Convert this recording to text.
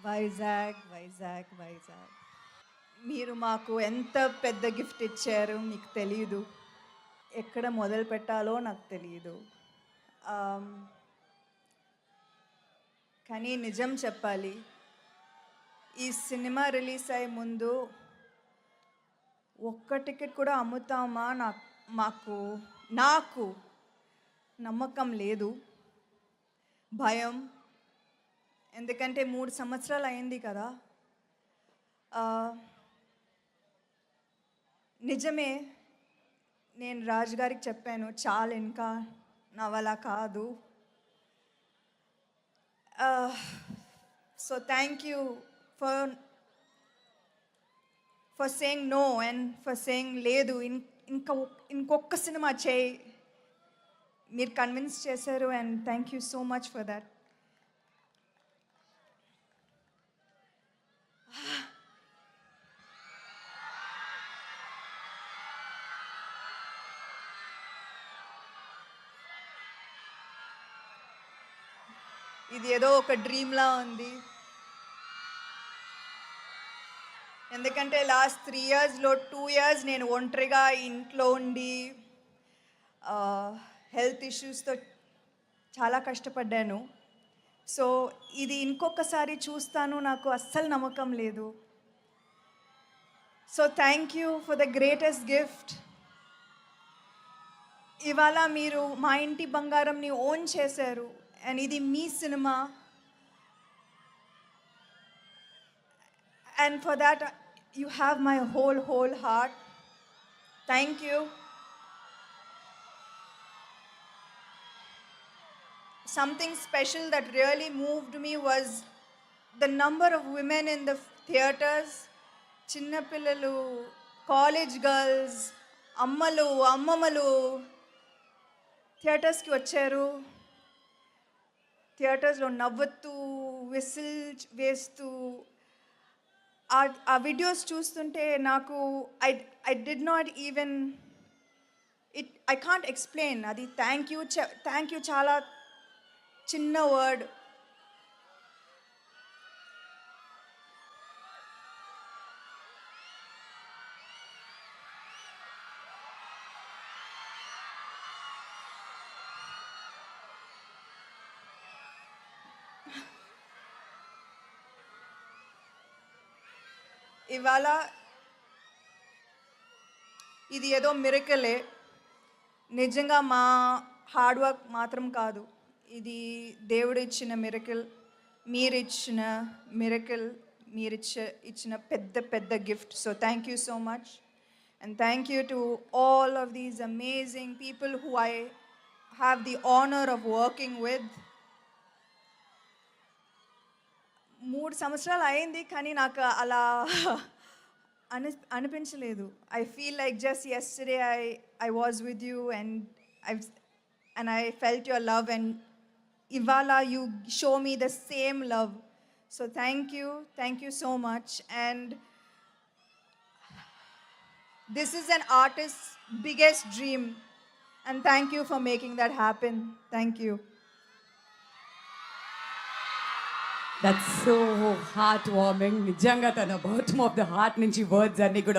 వైజాగ్, వైజాగ్, వైజాగ్. మీరు మాకు ఎంత పెద్ద గిఫ్ట్ ఇచ్చారు మీకు తెలీదు. ఎక్కడ మొదలు పెట్టాలో నాకు తెలీదు. ఆమ్, కానీ నిజం చెప్పాలి, ఈ సినిమా రిలీజ్ అయ్యే ముందు ఒక్క టికెట్ కూడా అమ్ముతామా మాకు నాకు నమ్మకం లేదు, భయం. ఎందుకంటే 3 సంవత్సరాలు అయింది కదా. ఆ, నిజమే, నేను రాజు గారికి చెప్పాను, చాలు ఇంకా నా వల్ల కాదు. So thank you for for saying no and for saying లేదు, ఇంకొక సినిమా చేయి. మీరు కన్విన్స్ చేశారు and thank you so much for that. ఇది ఏదో ఒక డ్రీమ్లా ఉంది. ఎందుకంటే లాస్ట్ 3 ఇయర్స్లో 2 ఇయర్స్ నేను ఒంటరిగా ఇంట్లో ఉండి హెల్త్ ఇష్యూస్తో చాలా కష్టపడ్డాను. సో ఇది ఇంకొకసారి చూస్తాను నాకు అస్సలు నమ్మకం లేదు. So thank you for the greatest gift. ఇవాళ మీరు మా ఇంటి బంగారంని ఓన్ చేశారు అండ్ ఇది మీ cinema. And for that, you have my whole heart. Thank you. Something special that really moved me was the number of women in the theaters. Chinna pillalu, college girls, ammalu, ammamalu theaters ki vacharu. Theaters lo navvattu, whistle vestu. ఆ videos చూస్తుంటే నాకు I did not even I can't explain. అది thank you చాలా చిన్న word. ఇవాళ ఇది ఏదో మిరకలే, నిజంగా మా హార్డ్ వర్క్ మాత్రం కాదు, ఇది దేవుడు ఇచ్చిన మిరకల్, మీరిచ్చిన మిరకల్, ఇచ్చిన పెద్ద gift. So thank you so much and thank you to all of these amazing people who I have the honour of working with. 3 సంవత్సరాలు అయింది కానీ నాకు అలా అనిపించలేదు. I feel like just yesterday I was with you and I felt your love and ఇవాళ you show me the same love. So thank you so much. And this is an artist biggest dream and thank you for making that happen. Thank you. That's so heart warming. నిజంగా తన bottom of the heart నుంచి words అన్ని కూడా